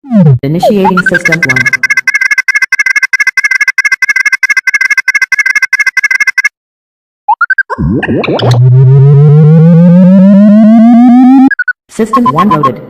Initiating system 1. System 1 loaded.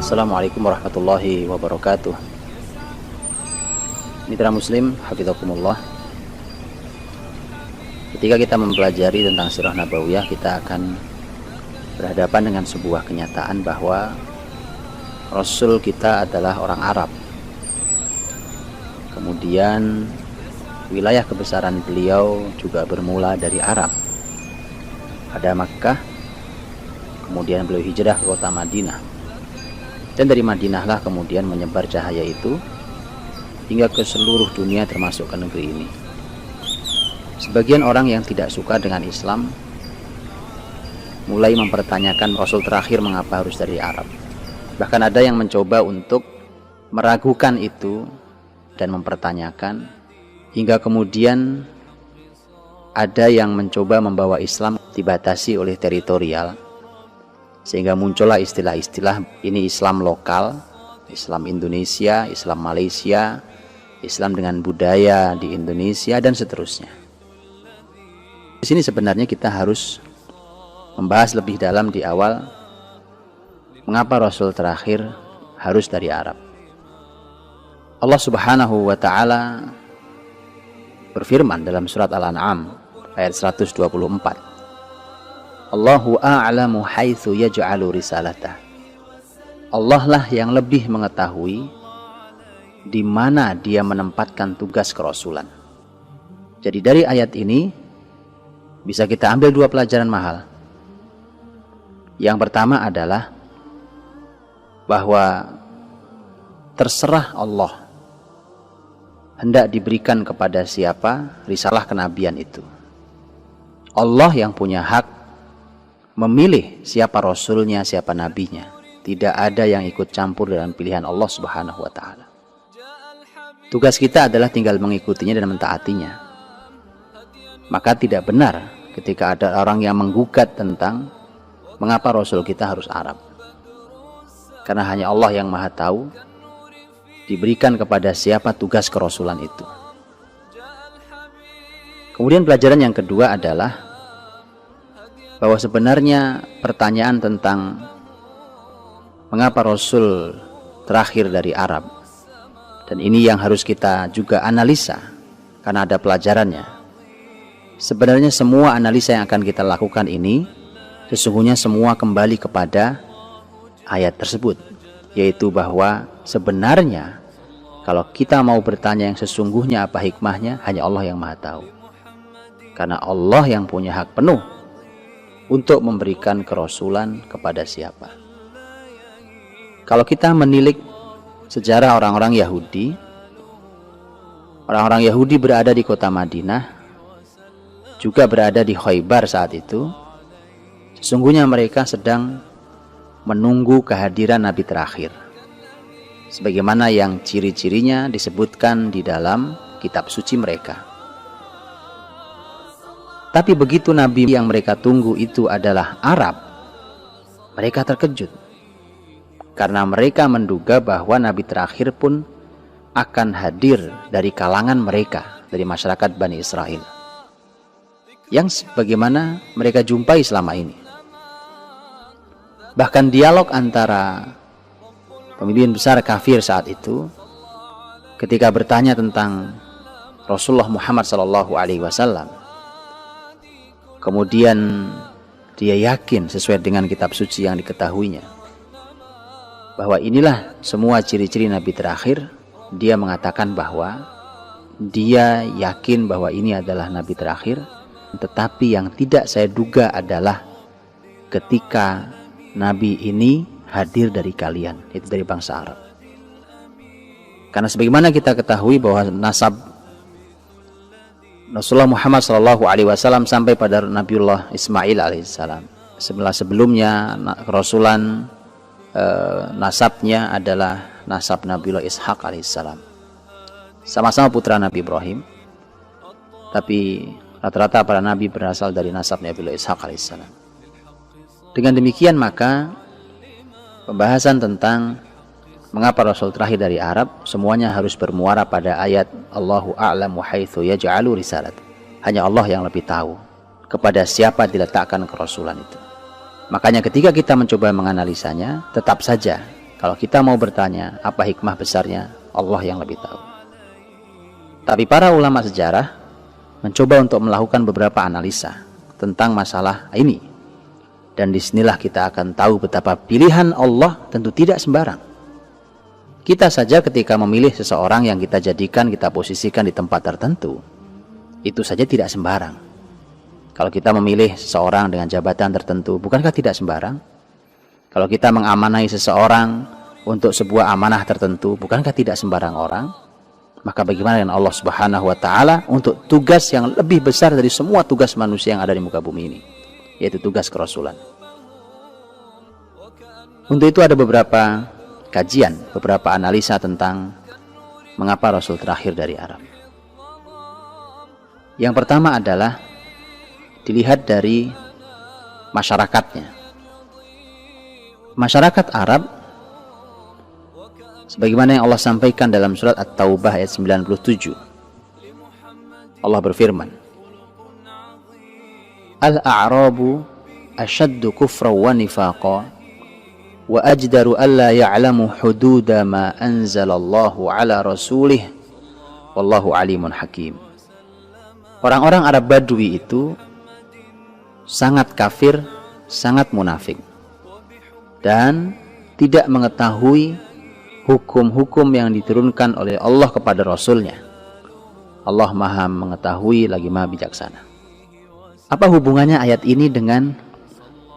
Assalamualaikum warahmatullahi wabarakatuh. Mitra muslim, hafizakumullah. Ketika kita mempelajari tentang sirah nabawiyah, kita akan berhadapan dengan sebuah kenyataan bahwa Rasul kita adalah orang Arab. Kemudian wilayah kebesaran beliau juga bermula dari Arab. Pada Makkah, kemudian beliau hijrah ke kota Madinah. Dan dari Madinahlah kemudian menyebar cahaya itu hingga ke seluruh dunia termasuk ke negeri ini. Sebagian orang yang tidak suka dengan Islam mulai mempertanyakan Rasul terakhir mengapa harus dari Arab. Bahkan ada yang mencoba untuk meragukan itu dan mempertanyakan, hingga kemudian ada yang mencoba membawa Islam dibatasi oleh teritorial, sehingga muncullah istilah-istilah ini Islam lokal, Islam Indonesia, Islam Malaysia, Islam dengan budaya di Indonesia, dan seterusnya. Di sini sebenarnya kita harus membahas lebih dalam di awal mengapa Rasul terakhir harus dari Arab. Allah Subhanahu wa Ta'ala berfirman dalam surat Al-An'am ayat 124. Allahu a'lamu haitsu yaj'alu risalatah. Allah lah yang lebih mengetahui di mana dia menempatkan tugas kerasulan. Jadi dari ayat ini bisa kita ambil dua pelajaran mahal. Yang pertama adalah bahwa terserah Allah hendak diberikan kepada siapa risalah kenabian itu. Allah yang punya hak memilih siapa rasulnya, siapa nabinya. Tidak ada yang ikut campur dalam pilihan Allah Subhanahu wa Ta'ala. Tugas kita adalah tinggal mengikutinya dan mentaatinya. Maka tidak benar ketika ada orang yang menggugat tentang mengapa Rasul kita harus Arab. Karena hanya Allah yang maha tahu diberikan kepada siapa tugas kerasulan itu. Kemudian pelajaran yang kedua adalah bahwa sebenarnya pertanyaan tentang mengapa Rasul terakhir dari Arab, dan ini yang harus kita juga analisa karena ada pelajarannya. Sebenarnya semua analisa yang akan kita lakukan ini sesungguhnya semua kembali kepada ayat tersebut, yaitu bahwa sebenarnya kalau kita mau bertanya yang sesungguhnya apa hikmahnya, hanya Allah yang maha tahu. Karena Allah yang punya hak penuh untuk memberikan kerasulan kepada siapa. Kalau kita menilik sejarah orang-orang Yahudi, orang-orang Yahudi berada di kota Madinah, juga berada di Khaybar saat itu. Sesungguhnya mereka sedang menunggu kehadiran Nabi terakhir, sebagaimana yang ciri-cirinya disebutkan di dalam kitab suci mereka. Tapi begitu Nabi yang mereka tunggu itu adalah Arab, mereka terkejut. Karena mereka menduga bahwa Nabi terakhir pun akan hadir dari kalangan mereka, dari masyarakat Bani Israel, yang sebagaimana mereka jumpai selama ini. Bahkan dialog antara pemimpin besar kafir saat itu ketika bertanya tentang Rasulullah Muhammad SAW, kemudian dia yakin sesuai dengan kitab suci yang diketahuinya bahwa inilah semua ciri-ciri Nabi terakhir. Dia mengatakan bahwa dia yakin bahwa ini adalah Nabi terakhir. Tetapi yang tidak saya duga adalah ketika Nabi ini hadir dari kalian, itu dari bangsa Arab. Karena sebagaimana kita ketahui bahwa nasab Rasulullah Muhammad SAW sampai pada Nabiullah Ismail alaihissalam. Sebelumnya kerasulan nasabnya adalah nasab Nabiullah Ishaq alaihissalam. Sama-sama putra Nabi Ibrahim, tapi rata-rata para nabi berasal dari nasab Nabiullah Ishaq alaihissalam. Dengan demikian maka pembahasan tentang mengapa Rasul terakhir dari Arab semuanya harus bermuara pada ayat Allahu a'lamu haitsu yaj'alu risalat. Hanya Allah yang lebih tahu kepada siapa diletakkan kerasulan itu. Makanya ketika kita mencoba menganalisanya, tetap saja kalau kita mau bertanya apa hikmah besarnya, Allah yang lebih tahu. Tapi para ulama sejarah mencoba untuk melakukan beberapa analisa tentang masalah ini. Dan disinilah kita akan tahu betapa pilihan Allah tentu tidak sembarang. Kita saja ketika memilih seseorang yang kita jadikan, kita posisikan di tempat tertentu, itu saja tidak sembarang. Kalau kita memilih seseorang dengan jabatan tertentu, bukankah tidak sembarang? Kalau kita mengamanai seseorang untuk sebuah amanah tertentu, bukankah tidak sembarang orang? Maka bagaimana dengan Allah Subhanahu wa Ta'ala untuk tugas yang lebih besar dari semua tugas manusia yang ada di muka bumi ini, yaitu tugas kerasulan. Untuk itu ada beberapa kajian, beberapa analisa tentang mengapa Rasul terakhir dari Arab. Yang pertama adalah dilihat dari masyarakatnya. Masyarakat Arab, sebagaimana yang Allah sampaikan dalam surat At-Taubah ayat 97. Allah berfirman, Al-a'rabu ashaddu kufra wa nifaqa wa ajdaru alla ya'lamu hududa ma anzalallahu ala rasulih wallahu alimun hakim. Orang-orang Arab Badui itu sangat kafir, sangat munafik, dan tidak mengetahui hukum-hukum yang diturunkan oleh Allah kepada Rasulnya. Allah maha mengetahui lagi maha bijaksana. Apa hubungannya ayat ini dengan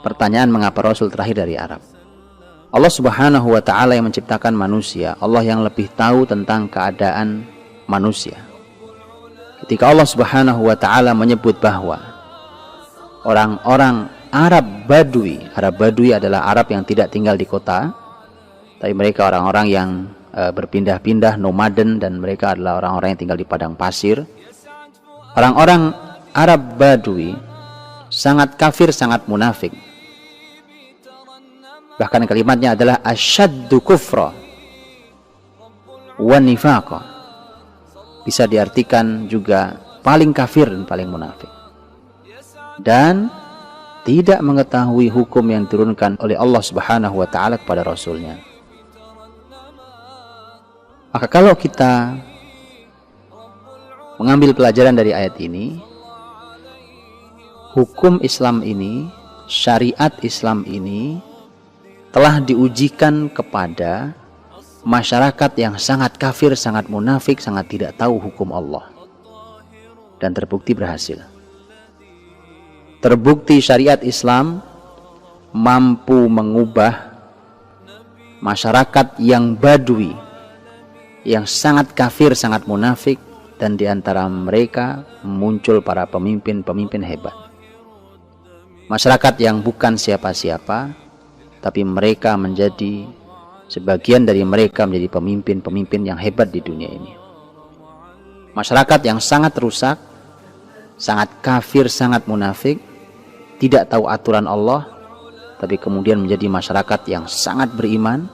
pertanyaan mengapa Rasul terakhir dari Arab? Allah Subhanahu wa Ta'ala yang menciptakan manusia, Allah yang lebih tahu tentang keadaan manusia. Ketika Allah Subhanahu wa Ta'ala menyebut bahwa orang-orang Arab Badui adalah Arab yang tidak tinggal di kota, tapi mereka orang-orang yang berpindah-pindah, nomaden, dan mereka adalah orang-orang yang tinggal di padang pasir. Orang-orang Arab Badui sangat kafir, sangat munafik. Bahkan kalimatnya adalah asyaddu kufra wa nifaqa. Bisa diartikan juga paling kafir dan paling munafik. Dan tidak mengetahui hukum yang diturunkan oleh Allah Subhanahu wa Ta'ala kepada Rasulnya. Maka kalau kita mengambil pelajaran dari ayat ini, hukum Islam ini, syariat Islam ini telah diujikan kepada masyarakat yang sangat kafir, sangat munafik, sangat tidak tahu hukum Allah, dan terbukti berhasil. Terbukti syariat Islam mampu mengubah masyarakat yang Badui, yang sangat kafir, sangat munafik, dan di antara mereka muncul para pemimpin-pemimpin hebat. Masyarakat yang bukan siapa-siapa, tapi mereka menjadi, sebagian dari mereka menjadi pemimpin-pemimpin yang hebat di dunia ini. Masyarakat yang sangat rusak, sangat kafir, sangat munafik, tidak tahu aturan Allah, tapi kemudian menjadi masyarakat yang sangat beriman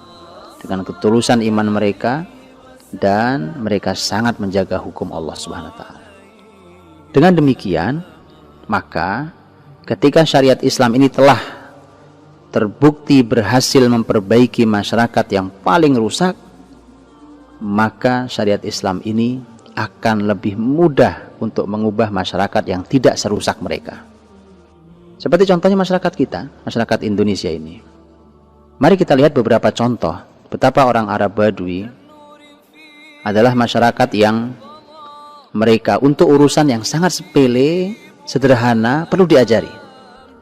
dengan ketulusan iman mereka, dan mereka sangat menjaga hukum Allah Subhanahu wa Ta'ala. Dengan demikian, maka ketika syariat Islam ini telah terbukti berhasil memperbaiki masyarakat yang paling rusak, maka syariat Islam ini akan lebih mudah untuk mengubah masyarakat yang tidak serusak mereka. Seperti contohnya masyarakat kita, masyarakat Indonesia ini. Mari kita lihat beberapa contoh betapa orang Arab Badui adalah masyarakat yang mereka untuk urusan yang sangat sepele, sederhana, perlu diajari.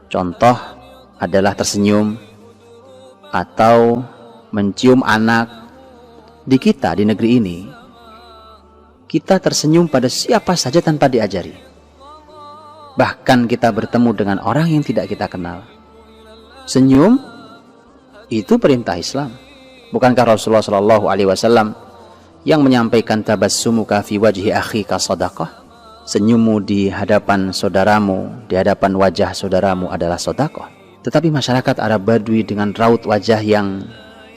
Contoh adalah tersenyum atau mencium anak. Di kita, di negeri ini, kita tersenyum pada siapa saja tanpa diajari. Bahkan kita bertemu dengan orang yang tidak kita kenal, senyum Itu perintah Islam. Bukankah Rasulullah Shallallahu Alaihi Wasallam yang menyampaikan tabassumuka fi wajhi akhika sadaqah? Senyummu di hadapan saudaramu, di hadapan wajah saudaramu adalah sedekah. Tetapi masyarakat Arab Badui dengan raut wajah yang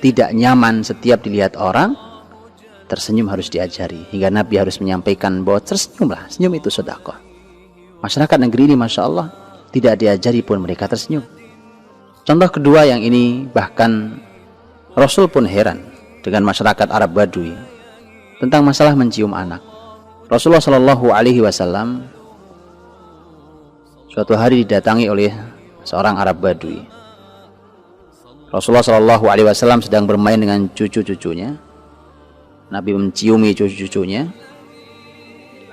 tidak nyaman setiap dilihat orang, tersenyum harus diajari. Hingga Nabi harus menyampaikan bahwa tersenyumlah, senyum itu sedekah. Masyarakat negeri ini Masya Allah tidak diajari pun mereka tersenyum. Contoh kedua yang ini bahkan Rasul pun heran dengan masyarakat Arab Badui tentang masalah mencium anak. Rasulullah Shallallahu Alaihi Wasallam suatu hari didatangi oleh seorang Arab Badui. Rasulullah Shallallahu Alaihi Wasallam sedang bermain dengan cucu-cucunya. Nabi menciumi cucu-cucunya.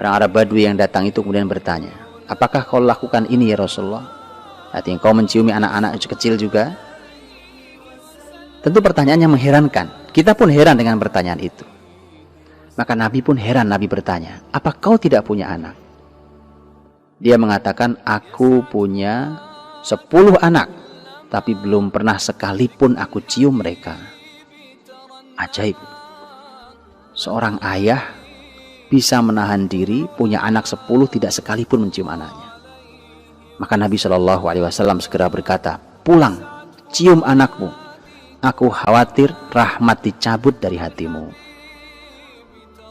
Orang Arab Badui yang datang itu kemudian bertanya, apakah kau lakukan ini ya Rasulullah? Artinya kau menciumi anak-anak kecil juga? Tentu pertanyaannya mengherankan. Kita pun heran dengan pertanyaan itu. Maka Nabi pun heran. Nabi bertanya, apa kau tidak punya anak? Dia mengatakan, aku punya 10 anak, tapi belum pernah sekalipun aku cium mereka. Ajaib. Seorang ayah bisa menahan diri, punya anak 10, tidak sekalipun mencium anaknya. Maka Nabi Shallallahu Alaihi Wasallam segera berkata, pulang, cium anakmu. Aku khawatir rahmat dicabut dari hatimu.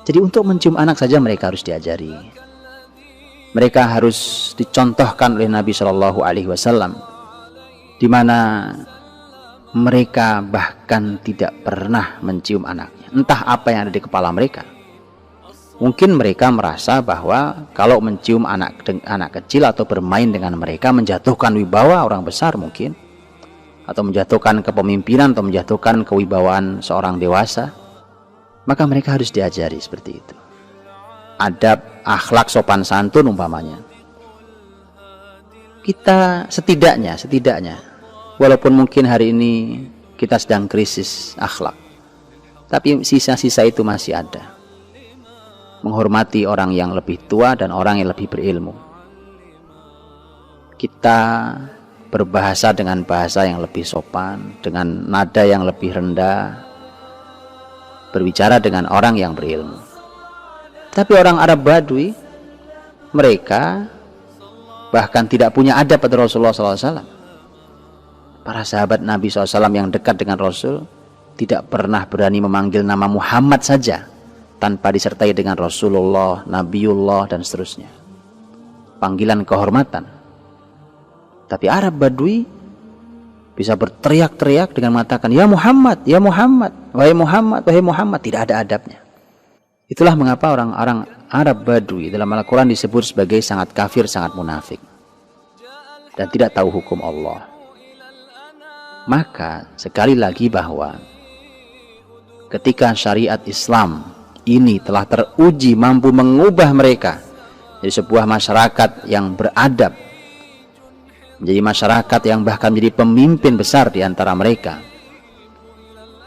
Jadi untuk mencium anak saja mereka harus diajari. Mereka harus dicontohkan oleh Nabi Shallallahu Alaihi Wasallam, di mana mereka bahkan tidak pernah mencium anaknya. Entah apa yang ada di kepala mereka. Mungkin mereka merasa bahwa kalau mencium anak kecil atau bermain dengan mereka menjatuhkan wibawa orang besar mungkin, atau menjatuhkan kepemimpinan atau menjatuhkan kewibawaan seorang dewasa. Maka mereka harus diajari seperti itu. Adab, akhlak, sopan santun umpamanya. Kita setidaknya walaupun mungkin hari ini kita sedang krisis akhlak, tapi sisa-sisa itu masih ada. Menghormati orang yang lebih tua dan orang yang lebih berilmu. Kita berbahasa dengan bahasa yang lebih sopan, dengan nada yang lebih rendah, berbicara dengan orang yang berilmu. Tapi orang Arab Badui, mereka bahkan tidak punya adab pada Rasulullah SAW. Para sahabat Nabi SAW yang dekat dengan Rasul tidak pernah berani memanggil nama Muhammad saja tanpa disertai dengan Rasulullah, Nabiullah, dan seterusnya. Panggilan kehormatan. Tapi Arab Badui bisa berteriak-teriak dengan mengatakan, ya Muhammad, ya Muhammad, wahai Muhammad, wahai Muhammad. Tidak ada adabnya. Itulah mengapa orang-orang Arab Badui dalam Al-Quran disebut sebagai sangat kafir, sangat munafik, dan tidak tahu hukum Allah. Maka sekali lagi bahwa ketika syariat Islam ini telah teruji mampu mengubah mereka jadi sebuah masyarakat yang beradab, menjadi masyarakat yang bahkan menjadi pemimpin besar di antara mereka,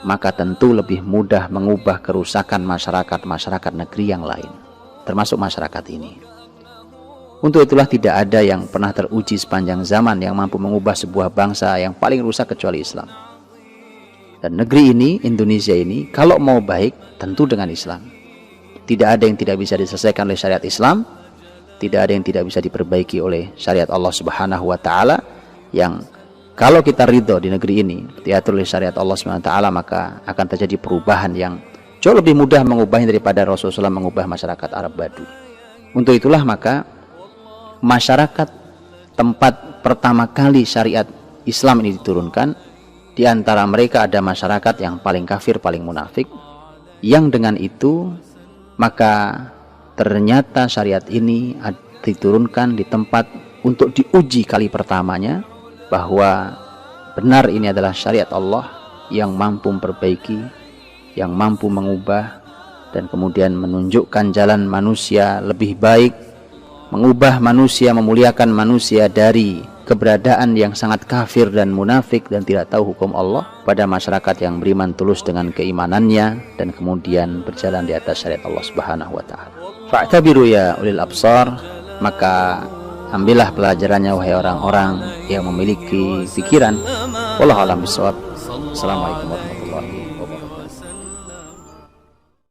maka tentu lebih mudah mengubah kerusakan masyarakat negeri yang lain, termasuk masyarakat ini. Untuk itulah tidak ada yang pernah teruji sepanjang zaman yang mampu mengubah sebuah bangsa yang paling rusak kecuali Islam. Dan negeri ini, Indonesia ini, kalau mau baik tentu dengan Islam. Tidak ada yang tidak bisa diselesaikan oleh syariat Islam, tidak ada yang tidak bisa diperbaiki oleh syariat Allah Subhanahu wa Ta'ala, yang kalau kita ridho di negeri ini diatur oleh syariat Allah Subhanahu wa Ta'ala, maka akan terjadi perubahan yang jauh lebih mudah mengubahnya daripada Rasulullah SAW mengubah masyarakat Arab Badui. Untuk itulah maka masyarakat tempat pertama kali syariat Islam ini diturunkan, di antara mereka ada masyarakat yang paling kafir, paling munafik, yang dengan itu maka ternyata syariat ini diturunkan di tempat untuk diuji kali pertamanya bahwa benar ini adalah syariat Allah yang mampu memperbaiki, yang mampu mengubah, dan kemudian menunjukkan jalan manusia lebih baik, mengubah manusia, memuliakan manusia dari keberadaan yang sangat kafir dan munafik dan tidak tahu hukum Allah pada masyarakat yang beriman tulus dengan keimanannya dan kemudian berjalan di atas syariat Allah Subhanahu wa Ta'ala. Fa'tabiru ya ulil absar, maka ambillah pelajarannya wahai orang-orang yang memiliki pikiran. Wallahu a'lam bishawab. Assalamualaikum warahmatullahi wabarakatuh.